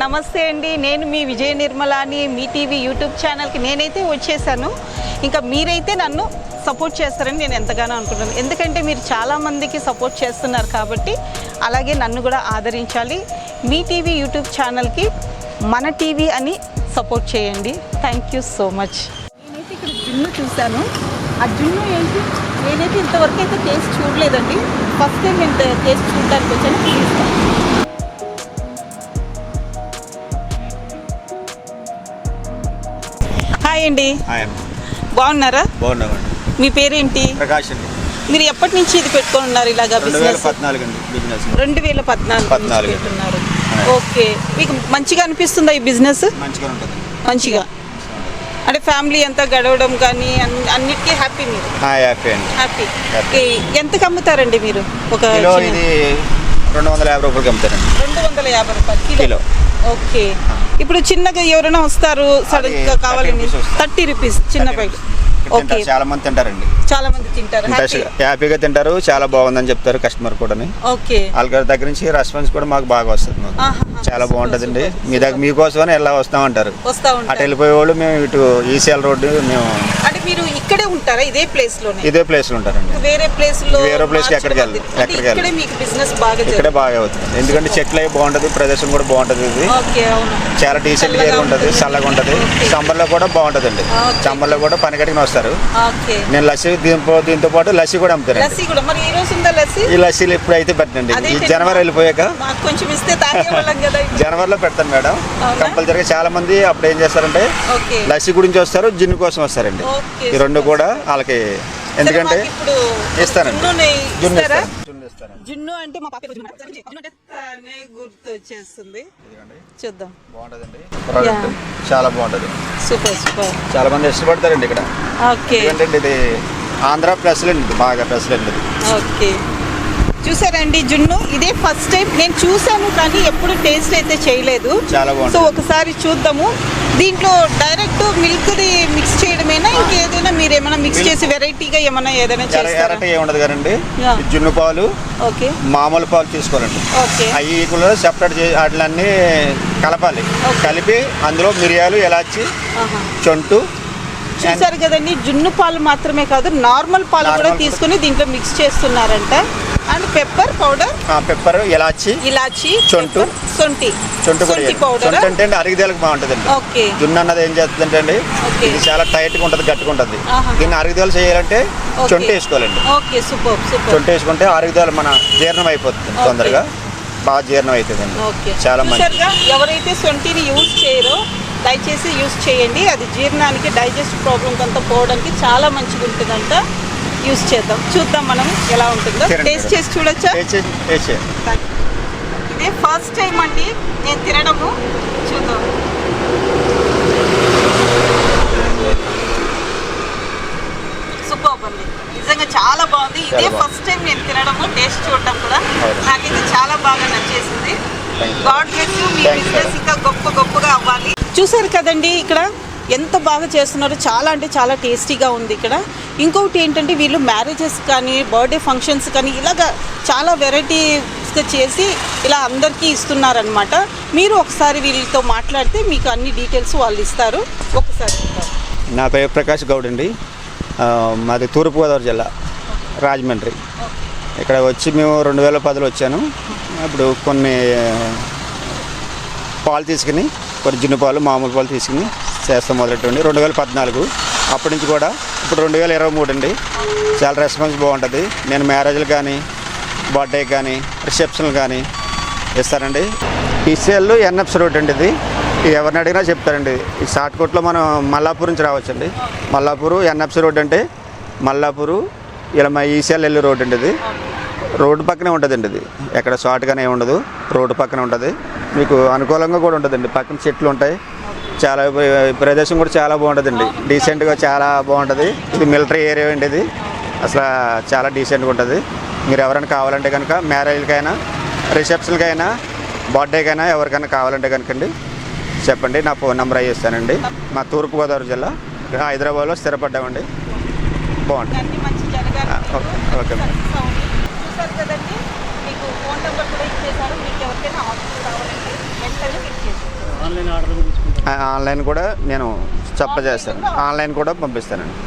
నమస్తే అండి. నేను మీ విజయ నిర్మలాని మీ టీవీ యూట్యూబ్ ఛానల్కి నేనైతే వచ్చేసాను. ఇంకా మీరైతే నన్ను సపోర్ట్ చేస్తారని నేను ఎంతగానో అనుకుంటున్నాను. ఎందుకంటే మీరు చాలామందికి సపోర్ట్ చేస్తున్నారు కాబట్టి అలాగే నన్ను కూడా ఆదరించాలి. మీ టీవీ యూట్యూబ్ ఛానల్కి మన టీవీ అని సపోర్ట్ చేయండి. Thank you so much. నేనైతే ఇక్కడ జున్ను చూశాను. ఆ జున్ను ఏంటి నేనైతే ఇంతవరకు అయితే టేస్ట్ చూడలేదండి. ఫస్ట్ టైం నేను టేస్ట్ చూడడానికి వచ్చాను. హాయ్ అండి. బాగున్నారా? బాగున్నామండి. మీ పేరేంటి? ప్రకాష్ అండి. మీరు ఎప్పటి నుంచి ఇది పెట్టుకొని ఉన్నారు ఇలాగా? 2014 అండి బిజినెస్. 2014 పెట్టుకున్నారు. ఓకే, మీకు మంచిగా అనిపిస్తుందా ఈ బిజినెస్? మంచిగా ఉంటుంది. మంచిగా అంటే ఫ్యామిలీ అంతా గడవడం కానీ అన్నిటికీ హ్యాపీ? మీరు హ్యాపీ అండి. హ్యాపీ. ఓకే, ఎంతకు అమ్ముతారండి మీరు? ఒక కిలో ఇది 250 రూపాయలకి అమ్ముతారండి. 250 రూపాయలు కిలో. ఓకే, ఇప్పుడు చిన్నగా ఎవరైనా వస్తారు సడన్ గా కావాలని 30 రూపీస్ చిన్న ప్యాకెట్. ఓకే, చాలా మంది తింటారండి. చాలా మంది తింటారు, హ్యాపీగా తింటారు. చాలా బాగుందని చెప్తారు కస్టమర్ కూడా. ఓకే, వాళ్ళ దగ్గర నుంచి రెస్పాన్స్ కూడా మాకు బాగా వస్తుంది. చాలా బాగుంటుందండి. మీ దగ్గర మీకోసమని ఎలా వస్తామంటారు. అటు వెళ్ళిపోయే వాళ్ళు మేము ఇటు ఈసీఎల్ రోడ్డు మేము. అంటే మీరు ఇక్కడే ఉంటారా? ఇదే ప్లేస్ లో? ఇదే ప్లేస్ లో ఉంటారండి. వేరే ప్లేస్ కి ఎక్కడికి వెళ్ళదు. ఇక్కడే బాగా అవుతుంది. ఎందుకంటే చెట్లు అవి బాగుంటది, ప్రదేశం కూడా బాగుంటది. ఇది చాలా డీసెంట్ గా ఉంటుంది, చల్లగా ఉంటది. సమ్మర్ లో కూడా బాగుంటదండి. సమ్మర్ లో కూడా పని కట్టుకుని వస్తారు. నేను లస్సీ దీంతో పాటు లస్సీ కూడా అమ్ముతాను. ఈ లస్సీలు ఇప్పుడు అయితే పెట్టండి. ఈ జనవరి వెళ్ళిపోయాక జనవరిలో పెడతాను మేడం. కంపల్సరీగా చాలా మంది అప్పుడు ఏం చేస్తారంటే లస్సీ గురించి వస్తారు, జిన్ను కోసం వస్తారండి. ఈ రెండు కూడా వాళ్ళకి ఎందుకంటే ఇస్తానండి. జున్ను అంటే మా పాప గుర్తొచ్చేస్తుంది. చూద్దాం. బాగుంటదండి ప్రోడక్ట్, చాలా బాగుంటది. Super super. చాలా మంది ఇష్టపడతారండి ఇక్కడ. ఓకే, ఎందుకంటే ఇది ఆంధ్ర ప్రెసిడెంట్, బాగా ప్రెసిడెంట్. ఓకే, చూసారండి జున్ను. ఇదే ఫస్ట్ టైం నేను చూసాను కానీ ఎప్పుడు టేస్ట్ అయితే చేయలేదు. చాలా బాగుంది. సో ఒకసారి చూద్దాము. దీంట్లో డైరెక్ట్ మిల్క్ ది మిక్స్ చేయడమేనా, ఇంకేదైనా మీరు ఏమైనా మిక్స్ చేసి వెరైటీగా ఏదైనా చేస్తారా? ఏముండదు కదండి. జున్ను పాలు, ఓకే, మామూలు పాలు తీసుకోవాలండి. ఓకే, అవి కూడా సెపరేట్ వాటిలన్నీ కలపాలి. కలిపి అందులో మిరియాలు, ఎలాచి, చొంటు. చూసారు కదండి, జున్ను పాలు మాత్రమే కాదు నార్మల్ పాలు కూడా తీసుకుని దీంట్లో మిక్స్ చేస్తున్నారంట. అండ్ పెప్పర్ పౌడర్, పెప్పర్, ఇలాచి, చొంటు పౌడర్. అంటే అరిగిదేలకు బాగుంటుందండి. ఓకే, జున్ను అన్నది ఏం చేస్తుందంటే అండి, ఇది చాలా టైట్ గా ఉంటుంది, గట్టిగా ఉంటుంది. దీన్ని అరిగిదేలు చేయాలంటే చొంటు వేసుకోవాలండి. Okay, super super. చొంటు వేసుకుంటే అరిగిదేలు మన జీర్ణం అయిపోతుంది, తొందరగా బాగా జీర్ణం అవుతుందండి. చాలా మంచిగా. ఎవరైతే సొంటిని యూజ్ చేయరో దయచేసి యూజ్ చేయండి. అది జీర్ణానికి, డైజెస్ట్ ప్రాబ్లమ్స్ అంతా పోవడానికి చాలా మంచిగా ఉంటుందంట. యూజ్ చేద్దాం, చూద్దాం మనం ఎలా ఉంటుందో. టేస్ట్ చేసి చూడొచ్చా? ఇదే ఫస్ట్ టైం అండి నేను తినడము. చూద్దాం. సూపర్ అండి, నిజంగా చాలా బాగుంది. ఇదే ఫస్ట్ టైం నేను తినడము, టేస్ట్ చూడటం కూడా. నాకైతే చాలా బాగా నచ్చేసింది. God bless you. Me business ఇంకా గొప్పగా అవ్వాలి. చూసారు కదండి ఇక్కడ ఎంత బాగా చేస్తున్నారు. చాలా అంటే చాలా టేస్టీగా ఉంది ఇక్కడ. ఇంకొకటి ఏంటంటే వీళ్ళు మ్యారేజెస్ కానీ బర్త్డే ఫంక్షన్స్ కానీ ఇలాగా చాలా వెరైటీస్గా చేసి ఇలా అందరికీ ఇస్తున్నారనమాట. మీరు ఒకసారి వీళ్ళతో మాట్లాడితే మీకు అన్ని డీటెయిల్స్ వాళ్ళు ఇస్తారు. ఒకసారి. నా పేరు ప్రకాష్ గౌడ్ అండి. మాది తూర్పుగోదావరి జిల్లా, రాజమండ్రి. ఇక్కడ వచ్చి మేము 2010లో వచ్చాను. అప్పుడు కొన్ని పాలు తీసుకుని, కొన్ని జున్ను పాలు, మామూలు పాలు తీసుకుని చేస్తాం మొదలెట్టండి. 2014 అప్పటి నుంచి కూడా ఇప్పుడు 2023 అండి. చాలా రెస్పాన్స్ బాగుంటుంది. నేను మ్యారేజ్లు కానీ, బర్త్డే కానీ, రిసెప్షన్లు కానీ ఇస్తానండి. ఈసీఎల్ ఎన్ఎఫ్సి రోడ్ అండి. ఇది ఎవరిని అడిగినా చెప్తారండి. ఈ షార్ట్కట్లో మనం మల్లాపూర్ నుంచి రావచ్చండి. మల్లాపూర్ ఎన్ఎఫ్సి రోడ్ అంటే మల్లాపూరు ఇలా మా ఈసీఎల్ ఎల్లు రోడ్ అండి. ఇది రోడ్డు పక్కనే ఉంటుందండి. ఇది ఎక్కడ షార్ట్గానే ఉండదు, రోడ్డు పక్కనే ఉంటుంది. మీకు అనుకూలంగా కూడా ఉంటుందండి. పక్కన చెట్లు ఉంటాయి. చాలా ప్రదేశం కూడా చాలా బాగుంటుందండి. డీసెంట్గా చాలా బాగుంటుంది. ఇది మిలిటరీ ఏరియా అండి. ఇది అసలు చాలా డీసెంట్గా ఉంటుంది. మీరు ఎవరైనా కావాలంటే కనుక మ్యారేజ్కైనా, రిసెప్షన్కైనా, బర్త్డేకైనా ఎవరికైనా కావాలంటే కనుకండి చెప్పండి. నా ఫోన్ నెంబర్ అయ్యేస్తానండి. మా తూర్పుగోదావరి జిల్లా, హైదరాబాద్లో స్థిరపడ్డామండి. బాగుంటుంది. Okay madam. మీకు ఫోన్ నెంబర్ కూడా ఇచ్చేసారు. మీకు ఎవరికైనా ఆఫర్ కావాలంటే వెంటనే ఇచ్చేసారు. ఆన్లైన్ ఆర్డర్ తీసుకుంటారు? ఆన్లైన్ కూడా నేను చేస్తాను, ఆన్లైన్ కూడా పంపిస్తానండి.